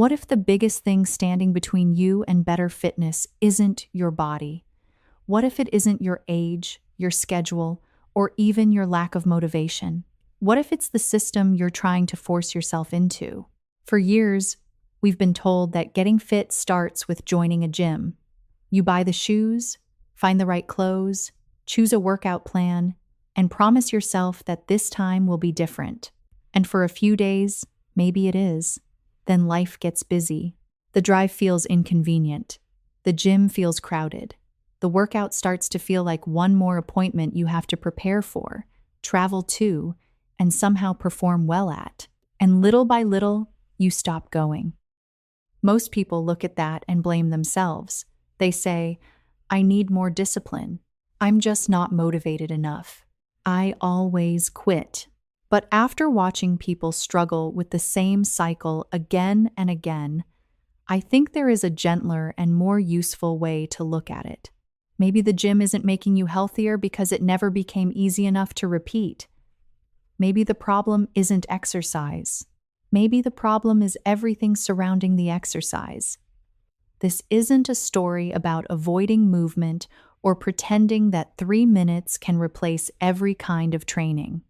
What if the biggest thing standing between you and better fitness isn't your body? What if it isn't your age, your schedule, or even your lack of motivation? What if it's the system you're trying to force yourself into? For years, we've been told that getting fit starts with joining a gym. You buy the shoes, find the right clothes, choose a workout plan, and promise yourself that this time will be different. And for a few days, maybe it is. Then life gets busy. The drive feels inconvenient. The gym feels crowded. The workout starts to feel like one more appointment you have to prepare for, travel to, and somehow perform well at. And little by little, you stop going. Most people look at that and blame themselves. They say, I need more discipline. I'm just not motivated enough. I always quit. But after watching people struggle with the same cycle again and again, I think there is a gentler and more useful way to look at it. Maybe the gym isn't making you healthier because it never became easy enough to repeat. Maybe the problem isn't exercise. Maybe the problem is everything surrounding the exercise. This isn't a story about avoiding movement or pretending that 3 minutes can replace every kind of training.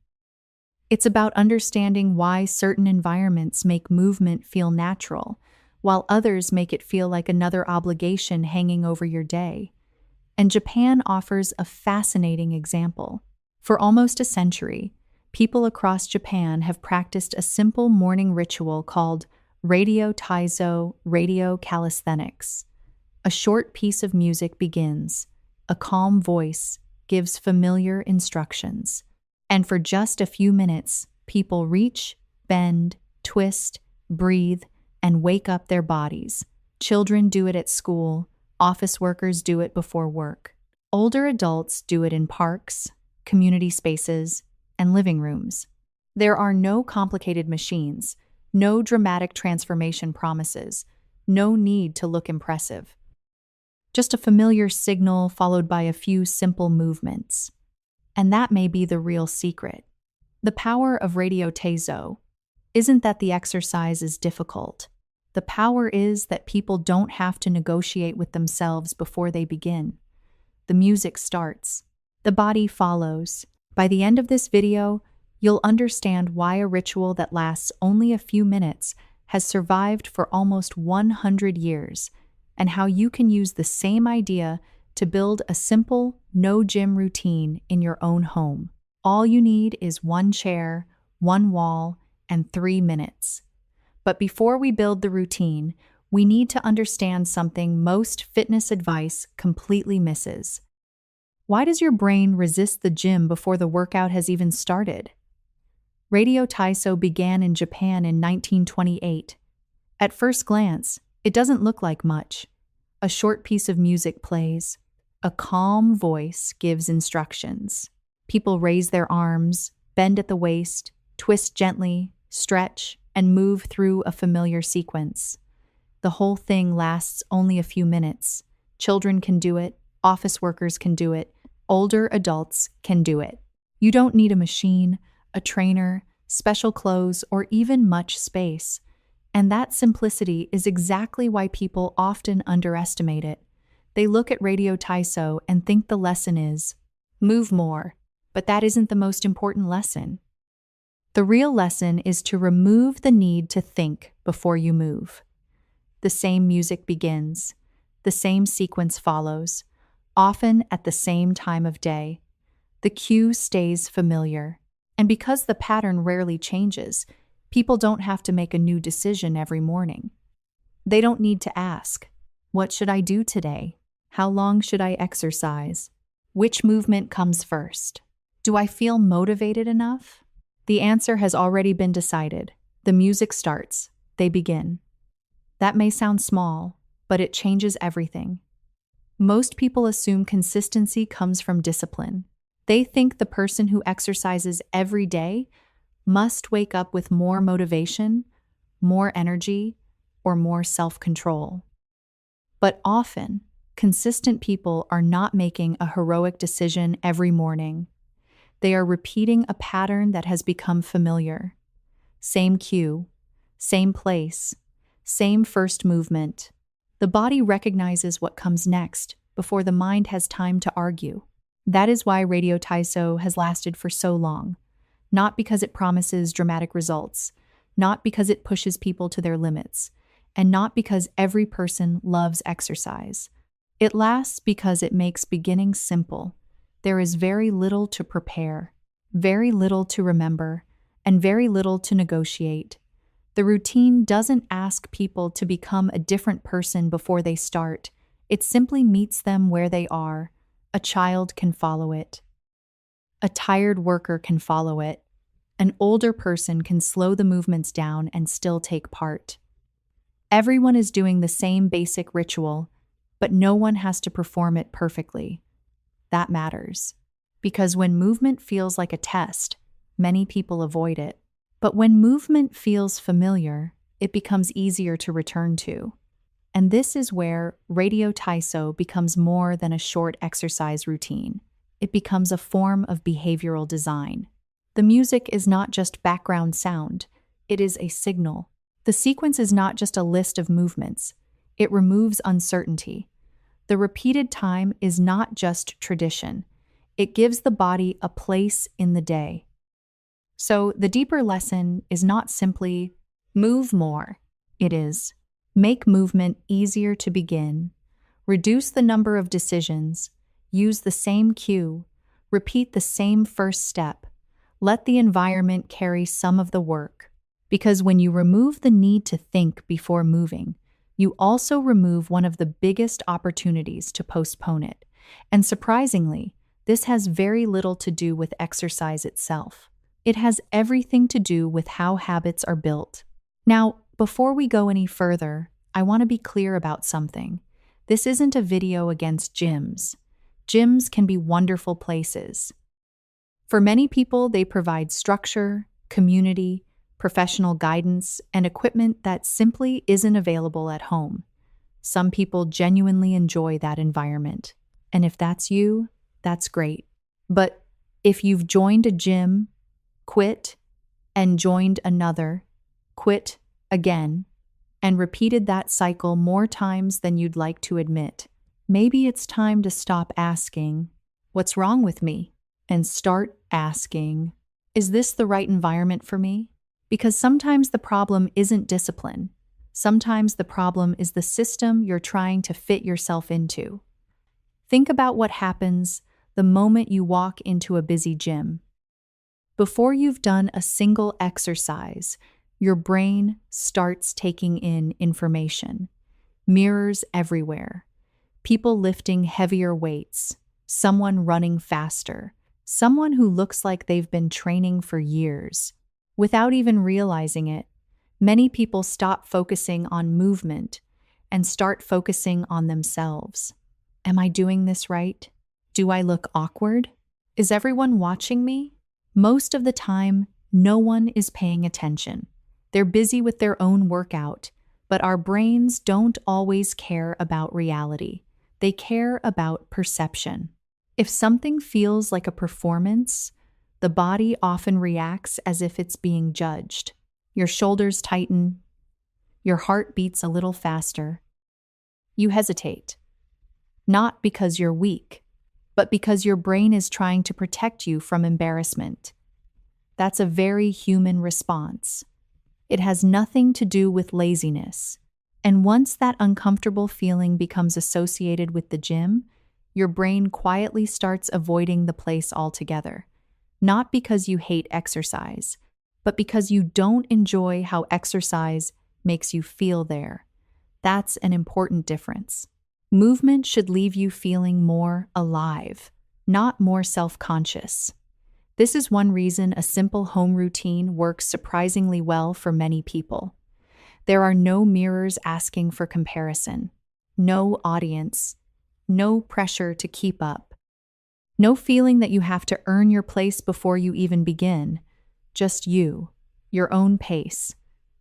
It's about understanding why certain environments make movement feel natural, while others make it feel like another obligation hanging over your day. And Japan offers a fascinating example. For almost a century, people across Japan have practiced a simple morning ritual called Radio Taiso, radio calisthenics. A short piece of music begins. A calm voice gives familiar instructions. And for just a few minutes, people reach, bend, twist, breathe, and wake up their bodies. Children do it at school. Office workers do it before work. Older adults do it in parks, community spaces, and living rooms. There are no complicated machines, no dramatic transformation promises, no need to look impressive. Just a familiar signal followed by a few simple movements. And that may be the real secret. The power of Radio Taiso isn't that the exercise is difficult. The power is that people don't have to negotiate with themselves before they begin. The music starts. The body follows. By the end of this video, you'll understand why a ritual that lasts only a few minutes has survived for almost 100 years, and how you can use the same idea to build a simple, no-gym routine in your own home. All you need is one chair, one wall, and 3 minutes. But before we build the routine, we need to understand something most fitness advice completely misses. Why does your brain resist the gym before the workout has even started? Radio Taiso began in Japan in 1928. At first glance, it doesn't look like much. A short piece of music plays. A calm voice gives instructions. People raise their arms, bend at the waist, twist gently, stretch, and move through a familiar sequence. The whole thing lasts only a few minutes. Children can do it, office workers can do it, older adults can do it. You don't need a machine, a trainer, special clothes, or even much space. And that simplicity is exactly why people often underestimate it. They look at Radio Taiso and think the lesson is, move more, but that isn't the most important lesson. The real lesson is to remove the need to think before you move. The same music begins. The same sequence follows, often at the same time of day. The cue stays familiar. And because the pattern rarely changes, people don't have to make a new decision every morning. They don't need to ask, what should I do today? How long should I exercise? Which movement comes first? Do I feel motivated enough? The answer has already been decided. The music starts. They begin. That may sound small, but it changes everything. Most people assume consistency comes from discipline. They think the person who exercises every day must wake up with more motivation, more energy, or more self-control. But often, consistent people are not making a heroic decision every morning. They are repeating a pattern that has become familiar. Same cue, same place, Same first movement. The body recognizes what comes next before the mind has time to argue. That is why Radio Taiso has lasted for so long. Not because it promises dramatic results, not because it pushes people to their limits, and not because every person loves exercise. It lasts because it makes beginning simple. There is very little to prepare, very little to remember, and very little to negotiate. The routine doesn't ask people to become a different person before they start. It simply meets them where they are. A child can follow it. A tired worker can follow it. An older person can slow the movements down and still take part. Everyone is doing the same basic ritual, but no one has to perform it perfectly. That matters. Because when movement feels like a test, many people avoid it. But when movement feels familiar, it becomes easier to return to. And this is where Radio Taiso becomes more than a short exercise routine. It becomes a form of behavioral design. The music is not just background sound, it is a signal. The sequence is not just a list of movements, it removes uncertainty. The repeated time is not just tradition, it gives the body a place in the day. So the deeper lesson is not simply move more, it is make movement easier to begin, reduce the number of decisions, use the same cue, repeat the same first step, let the environment carry some of the work. Because when you remove the need to think before moving, you also remove one of the biggest opportunities to postpone it. And surprisingly, this has very little to do with exercise itself. It has everything to do with how habits are built. Now, before we go any further, I want to be clear about something. This isn't a video against gyms. Gyms can be wonderful places. For many people, they provide structure, community, professional guidance, and equipment that simply isn't available at home. Some people genuinely enjoy that environment. And if that's you, that's great. But if you've joined a gym, quit, and joined another, quit again, and repeated that cycle more times than you'd like to admit, maybe it's time to stop asking, "What's wrong with me?" and start asking, "Is this the right environment for me?" Because sometimes the problem isn't discipline. Sometimes the problem is the system you're trying to fit yourself into. Think about what happens the moment you walk into a busy gym. Before you've done a single exercise, your brain starts taking in information. Mirrors everywhere. People lifting heavier weights. Someone running faster. Someone who looks like they've been training for years. Without even realizing it, many people stop focusing on movement and start focusing on themselves. Am I doing this right? Do I look awkward? Is everyone watching me? Most of the time, no one is paying attention. They're busy with their own workout, but our brains don't always care about reality. They care about perception. If something feels like a performance, the body often reacts as if it's being judged. Your shoulders tighten. Your heart beats a little faster. You hesitate. Not because you're weak, but because your brain is trying to protect you from embarrassment. That's a very human response. It has nothing to do with laziness. And once that uncomfortable feeling becomes associated with the gym, your brain quietly starts avoiding the place altogether. Not because you hate exercise, but because you don't enjoy how exercise makes you feel there. That's an important difference. Movement should leave you feeling more alive, not more self-conscious. This is one reason a simple home routine works surprisingly well for many people. There are no mirrors asking for comparison, no audience, no pressure to keep up, no feeling that you have to earn your place before you even begin, just you, your own pace,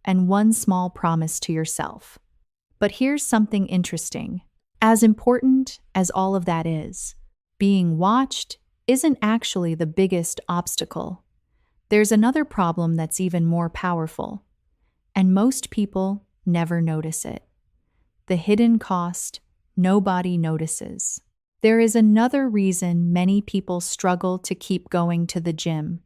and one small promise to yourself. But here's something interesting. As important as all of that is, being watched isn't actually the biggest obstacle. There's another problem that's even more powerful. And most people never notice it. The hidden cost nobody notices. There is another reason many people struggle to keep going to the gym.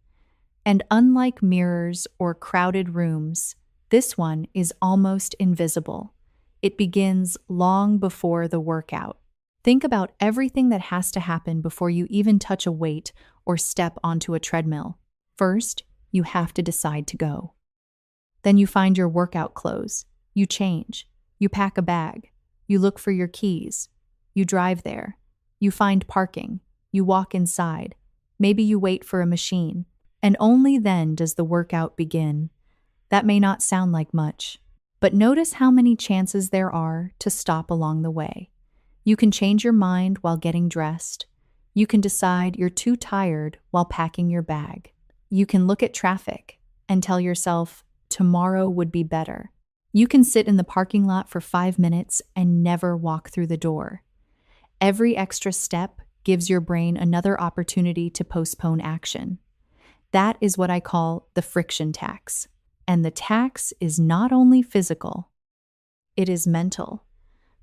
And unlike mirrors or crowded rooms, this one is almost invisible. It begins long before the workout. Think about everything that has to happen before you even touch a weight or step onto a treadmill. First, you have to decide to go. Then you find your workout clothes. You change. You pack a bag. You look for your keys. You drive there. You find parking. You walk inside. Maybe you wait for a machine. And only then does the workout begin. That may not sound like much, but notice how many chances there are to stop along the way. You can change your mind while getting dressed. You can decide you're too tired while packing your bag. You can look at traffic and tell yourself, tomorrow would be better. You can sit in the parking lot for 5 minutes and never walk through the door. Every extra step gives your brain another opportunity to postpone action. That is what I call the friction tax. And the tax is not only physical, it is mental.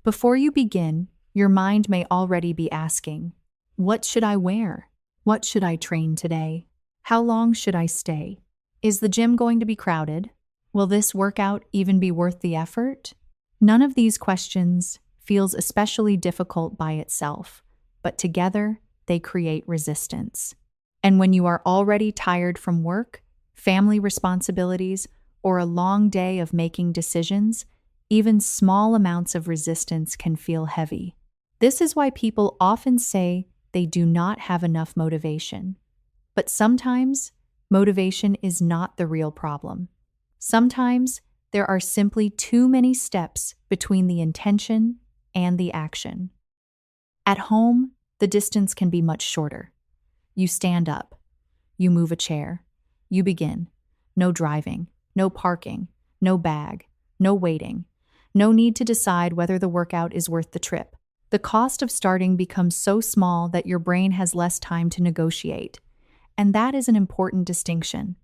Before you begin, your mind may already be asking, what should I wear? What should I train today? How long should I stay? Is the gym going to be crowded? Will this workout even be worth the effort? None of these questions feels especially difficult by itself, but together they create resistance. And when you are already tired from work, family responsibilities, or a long day of making decisions, even small amounts of resistance can feel heavy. This is why people often say they do not have enough motivation. But sometimes, motivation is not the real problem. Sometimes, there are simply too many steps between the intention and the action. At home, the distance can be much shorter. You stand up. You move a chair. You begin. No driving. No parking. No bag. No waiting. No need to decide whether the workout is worth the trip. The cost of starting becomes so small that your brain has less time to negotiate. And that is an important distinction.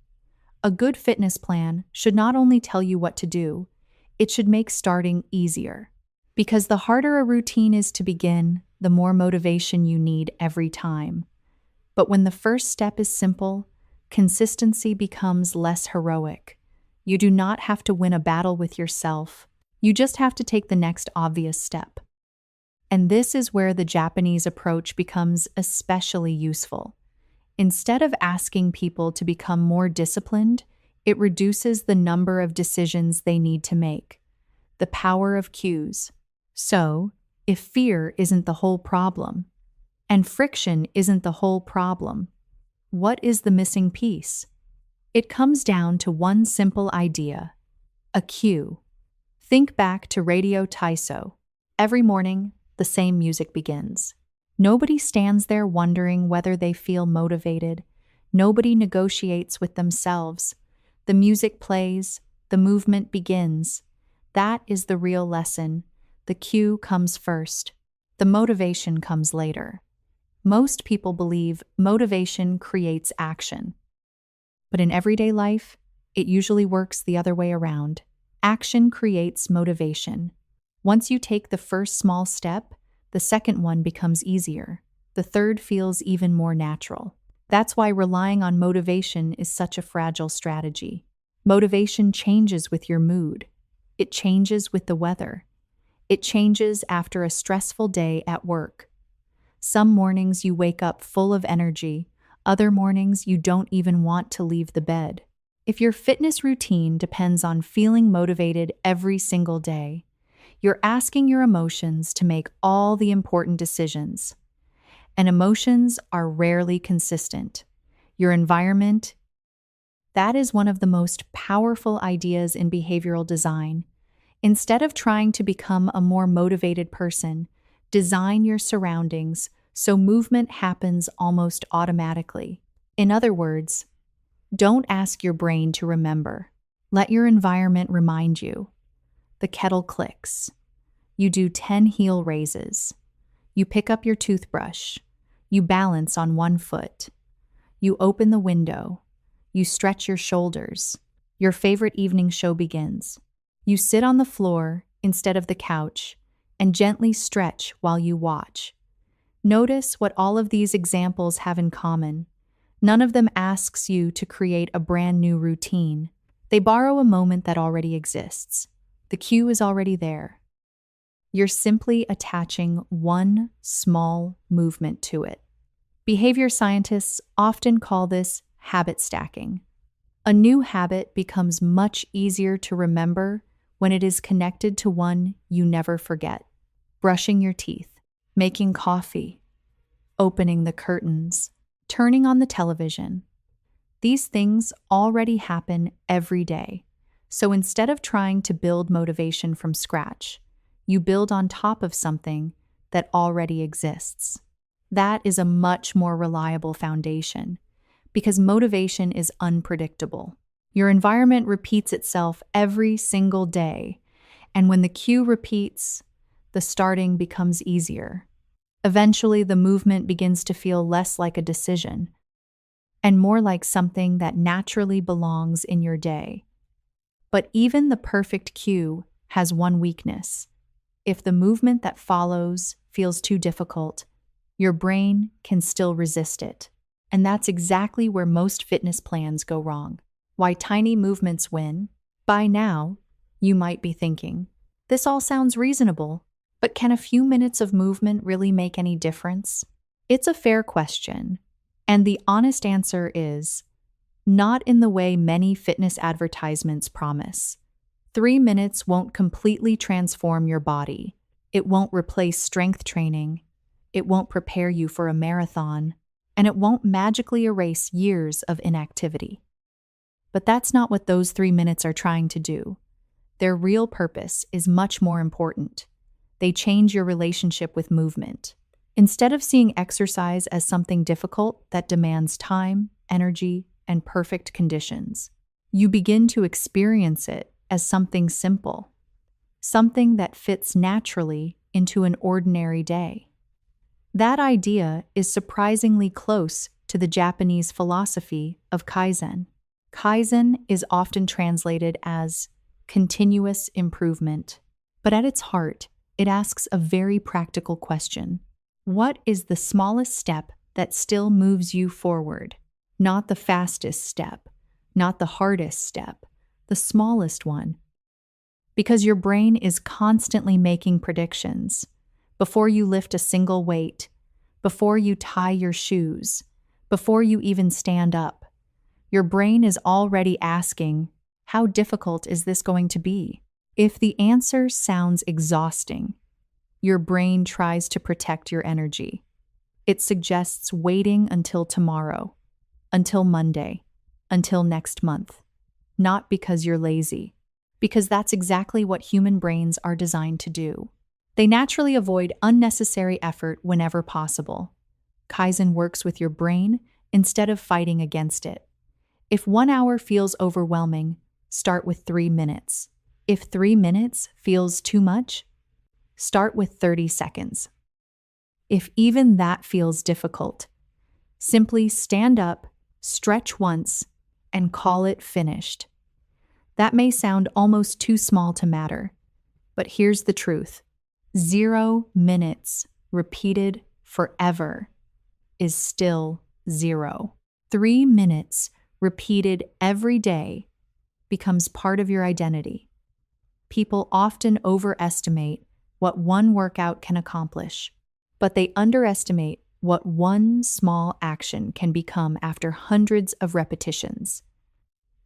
A good fitness plan should not only tell you what to do, it should make starting easier. Because the harder a routine is to begin, the more motivation you need every time. But when the first step is simple, consistency becomes less heroic. You do not have to win a battle with yourself. You just have to take the next obvious step. And this is where the Japanese approach becomes especially useful. Instead of asking people to become more disciplined, it reduces the number of decisions they need to make. The power of cues. So, if fear isn't the whole problem, and friction isn't the whole problem, what is the missing piece? It comes down to one simple idea: a cue. Think back to Radio Taiso. Every morning, the same music begins. Nobody stands there wondering whether they feel motivated. Nobody negotiates with themselves. The music plays, the movement begins. That is the real lesson. The cue comes first. The motivation comes later. Most people believe motivation creates action. But in everyday life, it usually works the other way around. Action creates motivation. Once you take the first small step, the second one becomes easier. The third feels even more natural. That's why relying on motivation is such a fragile strategy. Motivation changes with your mood. It changes with the weather. It changes after a stressful day at work. Some mornings you wake up full of energy. Other mornings you don't even want to leave the bed. If your fitness routine depends on feeling motivated every single day, you're asking your emotions to make all the important decisions. And emotions are rarely consistent. Your environment, that is one of the most powerful ideas in behavioral design. Instead of trying to become a more motivated person, design your surroundings so movement happens almost automatically. In other words, don't ask your brain to remember. Let your environment remind you. The kettle clicks. You do 10 heel raises. You pick up your toothbrush. You balance on one foot. You open the window. You stretch your shoulders. Your favorite evening show begins. You sit on the floor instead of the couch and gently stretch while you watch. Notice what all of these examples have in common. None of them asks you to create a brand new routine. They borrow a moment that already exists. The cue is already there. You're simply attaching one small movement to it. Behavior scientists often call this habit stacking. A new habit becomes much easier to remember when it is connected to one you never forget. Brushing your teeth, making coffee, opening the curtains, turning on the television. These things already happen every day. So instead of trying to build motivation from scratch, you build on top of something that already exists. That is a much more reliable foundation because motivation is unpredictable. Your environment repeats itself every single day, and when the cue repeats, the starting becomes easier. Eventually, the movement begins to feel less like a decision and more like something that naturally belongs in your day. But even the perfect cue has one weakness. If the movement that follows feels too difficult, your brain can still resist it. And that's exactly where most fitness plans go wrong. Why tiny movements win? By now, you might be thinking, this all sounds reasonable, but can a few minutes of movement really make any difference? It's a fair question, and the honest answer is, not in the way many fitness advertisements promise. 3 minutes won't completely transform your body. It won't replace strength training. It won't prepare you for a marathon, and it won't magically erase years of inactivity. But that's not what those 3 minutes are trying to do. Their real purpose is much more important. They change your relationship with movement. Instead of seeing exercise as something difficult that demands time, energy, and perfect conditions, you begin to experience it as something simple, something that fits naturally into an ordinary day. That idea is surprisingly close to the Japanese philosophy of Kaizen. Kaizen is often translated as continuous improvement, but at its heart, it asks a very practical question. What is the smallest step that still moves you forward? Not the fastest step, not the hardest step, the smallest one. Because your brain is constantly making predictions. Before you lift a single weight, before you tie your shoes, before you even stand up, your brain is already asking, how difficult is this going to be? If the answer sounds exhausting, your brain tries to protect your energy. It suggests waiting until tomorrow, until Monday, until next month. Not because you're lazy, because that's exactly what human brains are designed to do. They naturally avoid unnecessary effort whenever possible. Kaizen works with your brain instead of fighting against it. If 1 hour feels overwhelming, start with 3 minutes. If 3 minutes feels too much, start with 30 seconds. If even that feels difficult, simply stand up, stretch once, and call it finished. That may sound almost too small to matter, but here's the truth. 0 minutes repeated forever is still 0. 3 minutes repeated every day becomes part of your identity. People often overestimate what one workout can accomplish, but they underestimate what one small action can become after hundreds of repetitions.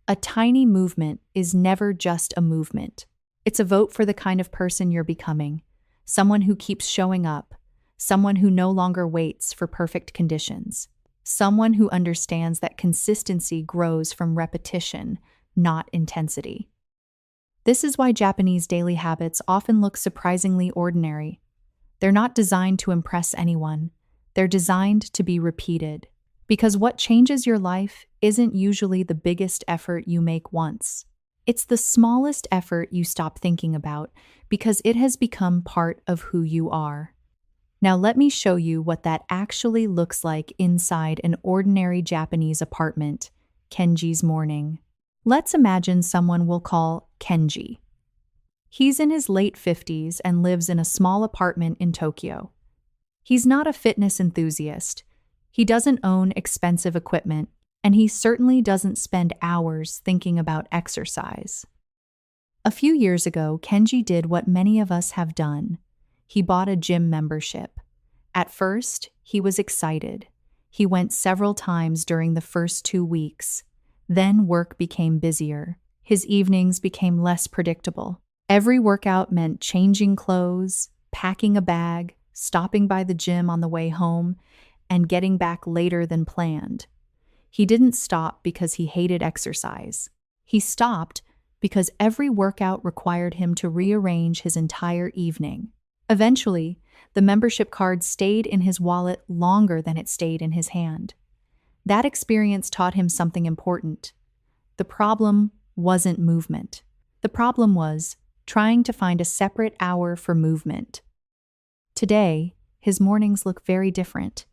A tiny movement is never just a movement. It's a vote for the kind of person you're becoming, someone who keeps showing up, someone who no longer waits for perfect conditions, someone who understands that consistency grows from repetition, not intensity. This is why Japanese daily habits often look surprisingly ordinary. They're not designed to impress anyone. They're designed to be repeated. Because what changes your life isn't usually the biggest effort you make once. It's the smallest effort you stop thinking about because it has become part of who you are. Now let me show you what that actually looks like inside an ordinary Japanese apartment, Kenji's morning. Let's imagine someone we'll call Kenji. He's in his late 50s and lives in a small apartment in Tokyo. He's not a fitness enthusiast. He doesn't own expensive equipment, and he certainly doesn't spend hours thinking about exercise. A few years ago, Kenji did what many of us have done. He bought a gym membership. At first, he was excited. He went several times during the first 2 weeks. Then work became busier. His evenings became less predictable. Every workout meant changing clothes, packing a bag, stopping by the gym on the way home, and getting back later than planned. He didn't stop because he hated exercise. He stopped because every workout required him to rearrange his entire evening. Eventually, the membership card stayed in his wallet longer than it stayed in his hand. That experience taught him something important. The problem wasn't movement. The problem was trying to find a separate hour for movement. Today, his mornings look very different.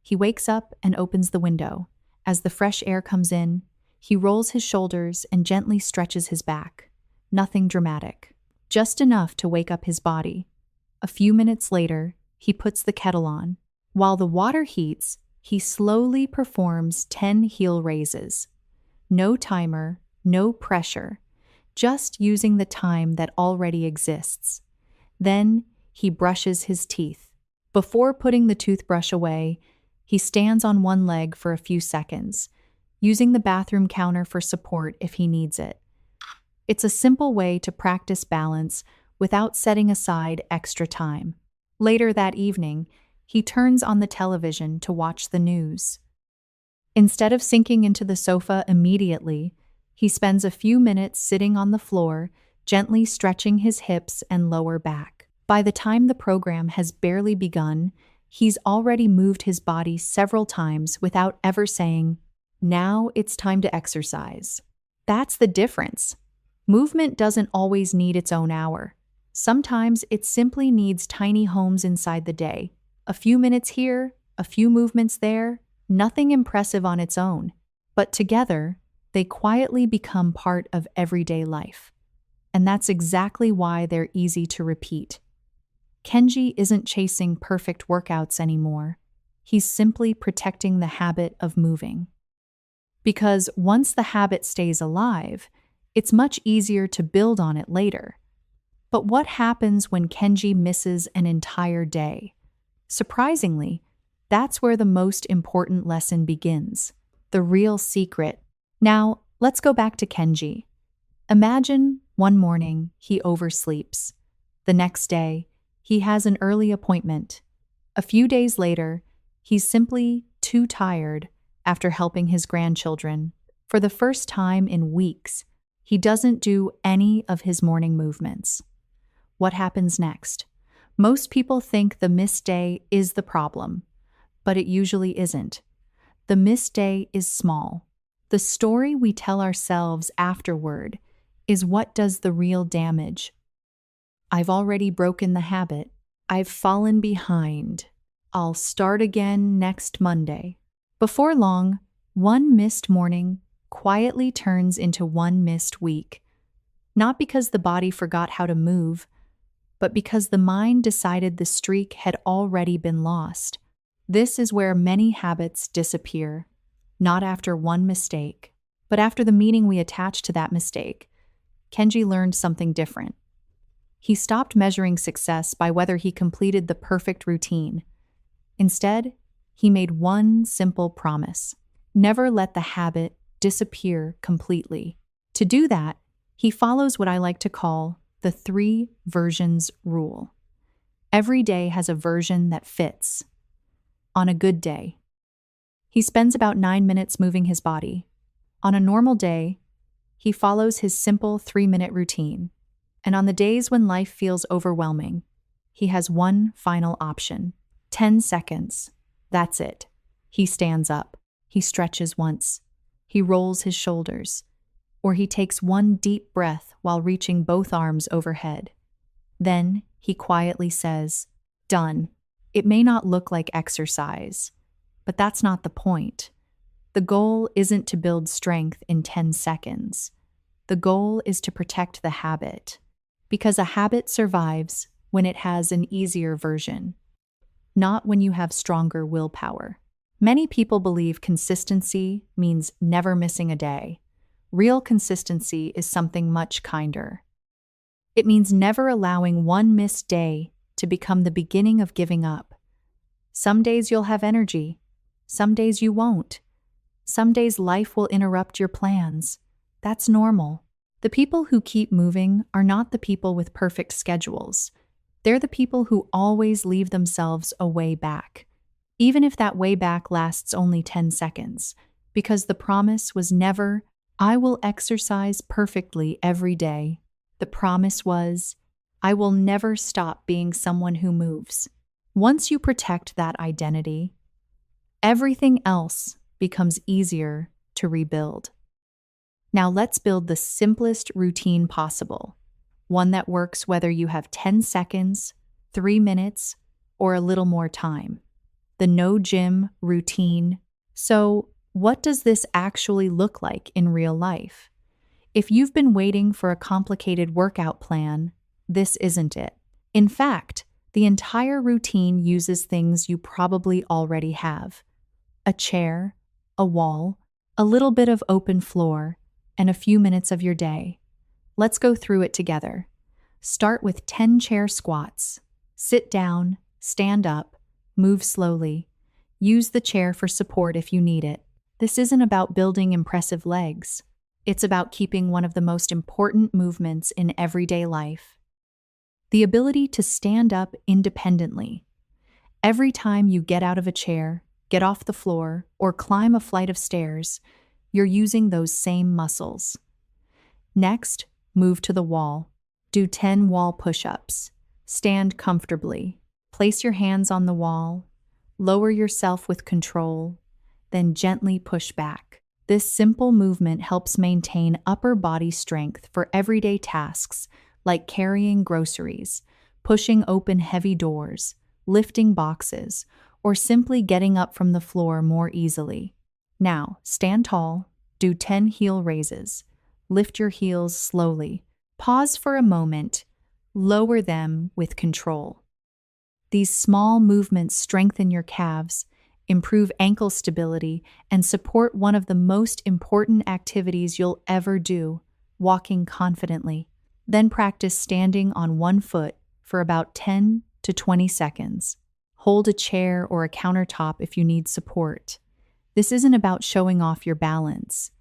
He wakes up and opens the window. As the fresh air comes in, he rolls his shoulders and gently stretches his back. Nothing dramatic, just enough to wake up his body. A few minutes later, he puts the kettle on. While the water heats, he slowly performs 10 heel raises. No timer, no pressure, just using the time that already exists. Then he brushes his teeth. Before putting the toothbrush away, he stands on one leg for a few seconds, using the bathroom counter for support if he needs it. It's a simple way to practice balance without setting aside extra time. Later that evening, he turns on the television to watch the news. Instead of sinking into the sofa immediately, he spends a few minutes sitting on the floor, gently stretching his hips and lower back. By the time the program has barely begun, he's already moved his body several times without ever saying, "Now it's time to exercise." That's the difference. Movement doesn't always need its own hour. Sometimes it simply needs tiny homes inside the day. A few minutes here, a few movements there, nothing impressive on its own. But together, they quietly become part of everyday life. And that's exactly why they're easy to repeat. Kenji isn't chasing perfect workouts anymore. He's simply protecting the habit of moving. Because once the habit stays alive, it's much easier to build on it later. But what happens when Kenji misses an entire day? Surprisingly, that's where the most important lesson begins, the real secret. Now, let's go back to Kenji. Imagine one morning he oversleeps. The next day, he has an early appointment. A few days later, he's simply too tired after helping his grandchildren. For the first time in weeks, he doesn't do any of his morning movements. What happens next? Most people think the missed day is the problem, but it usually isn't. The missed day is small. The story we tell ourselves afterward is what does the real damage. I've already broken the habit. I've fallen behind. I'll start again next Monday. Before long, one missed morning quietly turns into one missed week. Not because the body forgot how to move, but because the mind decided the streak had already been lost. This is where many habits disappear, not after one mistake, but after the meaning we attach to that mistake. Kenji learned something different. He stopped measuring success by whether he completed the perfect routine. Instead, he made one simple promise: never let the habit disappear completely. To do that, he follows what I like to call the 3 versions rule. Every day has a version that fits. On a good day, he spends about 9 minutes moving his body. On a normal day, he follows his simple 3-minute routine. And on the days when life feels overwhelming, he has one final option: 10 seconds. That's it. He stands up. He stretches once. He rolls his shoulders. Or he takes one deep breath while reaching both arms overhead. Then he quietly says, "Done." It may not look like exercise, but that's not the point. The goal isn't to build strength in 10 seconds. The goal is to protect the habit. Because a habit survives when it has an easier version, not when you have stronger willpower. Many people believe consistency means never missing a day. Real consistency is something much kinder. It means never allowing one missed day to become the beginning of giving up. Some days you'll have energy. Some days you won't. Some days life will interrupt your plans. That's normal. The people who keep moving are not the people with perfect schedules. They're the people who always leave themselves a way back, even if that way back lasts only 10 seconds, because the promise was never, I will exercise perfectly every day. The promise was, I will never stop being someone who moves. Once you protect that identity, everything else becomes easier to rebuild. Now let's build the simplest routine possible, one that works whether you have 10 seconds, 3 minutes, or a little more time. The no gym routine. So, what does this actually look like in real life? If you've been waiting for a complicated workout plan, this isn't it. In fact, the entire routine uses things you probably already have: a chair, a wall, a little bit of open floor, and a few minutes of your day. Let's go through it together. Start with 10 chair squats. Sit down, stand up, move slowly. Use the chair for support if you need it. This isn't about building impressive legs. It's about keeping one of the most important movements in everyday life: the ability to stand up independently. Every time you get out of a chair, get off the floor, or climb a flight of stairs, you're using those same muscles. Next, move to the wall. Do 10 wall push-ups. Stand comfortably. Place your hands on the wall. Lower yourself with control, then gently push back. This simple movement helps maintain upper body strength for everyday tasks like carrying groceries, pushing open heavy doors, lifting boxes, or simply getting up from the floor more easily. Now, stand tall, do 10 heel raises. Lift your heels slowly. Pause for a moment. Lower them with control. These small movements strengthen your calves, improve ankle stability, and support one of the most important activities you'll ever do: walking confidently. Then practice standing on one foot for about 10 to 20 seconds. Hold a chair or a countertop if you need support. This isn't about showing off your balance.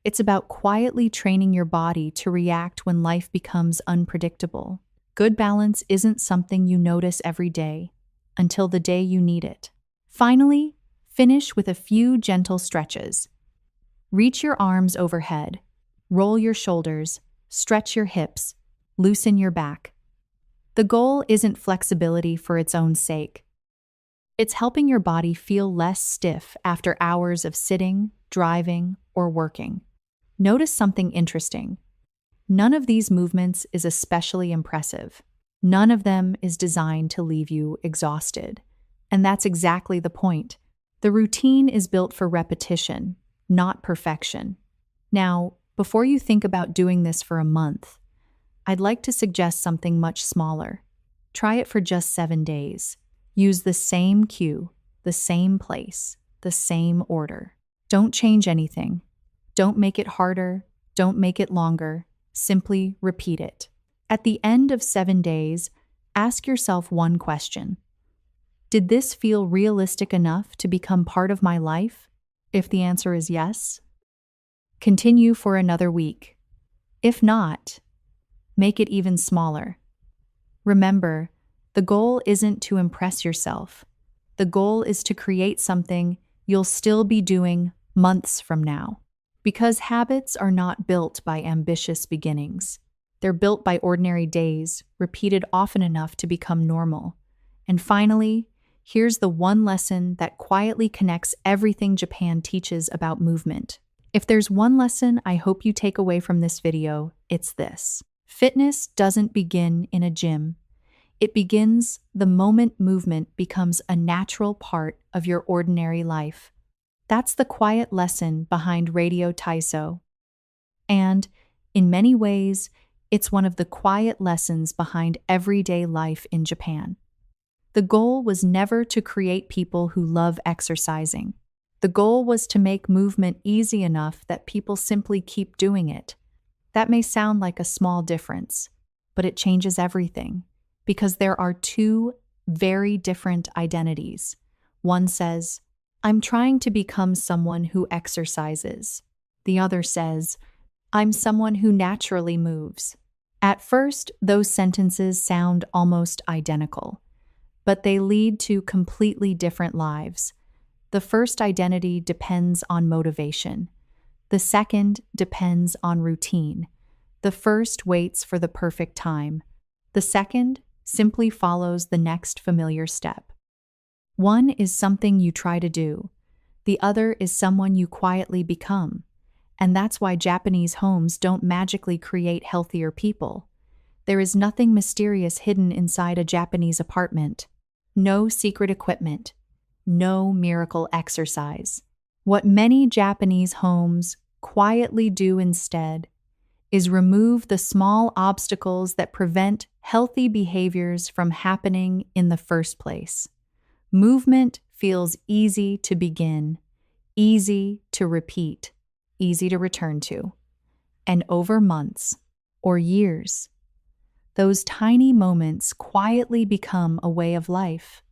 It's about quietly training your body to react when life becomes unpredictable. Good balance isn't something you notice every day until the day you need it. Finally, finish with a few gentle stretches. Reach your arms overhead, roll your shoulders, stretch your hips, loosen your back. The goal isn't flexibility for its own sake. It's helping your body feel less stiff after hours of sitting, driving, or working. Notice something interesting. None of these movements is especially impressive. None of them is designed to leave you exhausted. And that's exactly the point. The routine is built for repetition, not perfection. Now, before you think about doing this for a month, I'd like to suggest something much smaller. Try it for just 7 days. Use the same cue, the same place, the same order. Don't change anything. Don't make it harder. Don't make it longer. Simply repeat it. At the end of 7 days, ask yourself one question. Did this feel realistic enough to become part of my life? If the answer is yes, continue for another week. If not, make it even smaller. Remember, the goal isn't to impress yourself. The goal is to create something you'll still be doing months from now. Because habits are not built by ambitious beginnings. They're built by ordinary days, repeated often enough to become normal. And finally, here's the one lesson that quietly connects everything Japan teaches about movement. If there's one lesson I hope you take away from this video, it's this. Fitness doesn't begin in a gym. It begins the moment movement becomes a natural part of your ordinary life. That's the quiet lesson behind Radio Taiso. And, in many ways, It's one of the quiet lessons behind everyday life in Japan. The goal was never to create people who love exercising. The goal was to make movement easy enough that people simply keep doing it. That may sound like a small difference, but it changes everything, because there are two very different identities. One says, "I'm trying to become someone who exercises." The other says, "I'm someone who naturally moves." At first, those sentences sound almost identical, but they lead to completely different lives. The first identity depends on motivation. The second depends on routine. The first waits for the perfect time. The second simply follows the next familiar step. One is something you try to do. The other is someone you quietly become. And that's why Japanese homes don't magically create healthier people. There is nothing mysterious hidden inside a Japanese apartment. No secret equipment. No miracle exercise. What many Japanese homes quietly do instead is remove the small obstacles that prevent healthy behaviors from happening in the first place. Movement feels easy to begin, easy to repeat, easy to return to. And over months or years, those tiny moments quietly become a way of life.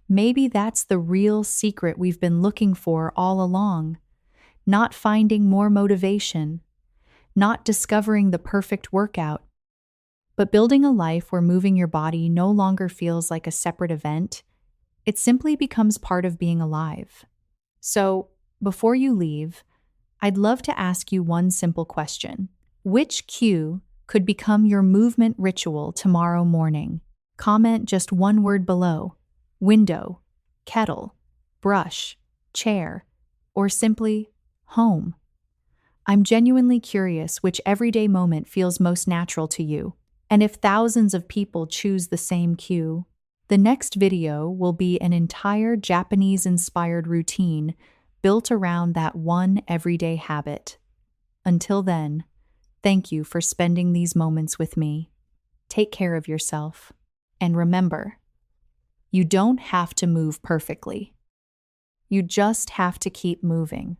Maybe that's the real secret we've been looking for all along. Not finding more motivation, not discovering the perfect workout, but building a life where moving your body no longer feels like a separate event. It simply becomes part of being alive. So, before you leave, I'd love to ask you one simple question. Which cue could become your movement ritual tomorrow morning? Comment just one word below: window, kettle, brush, chair, or simply home. I'm genuinely curious which everyday moment feels most natural to you. And if thousands of people choose the same cue, the next video will be an entire Japanese-inspired routine built around that one everyday habit. Until then, thank you for spending these moments with me. Take care of yourself. And remember, you don't have to move perfectly. You just have to keep moving.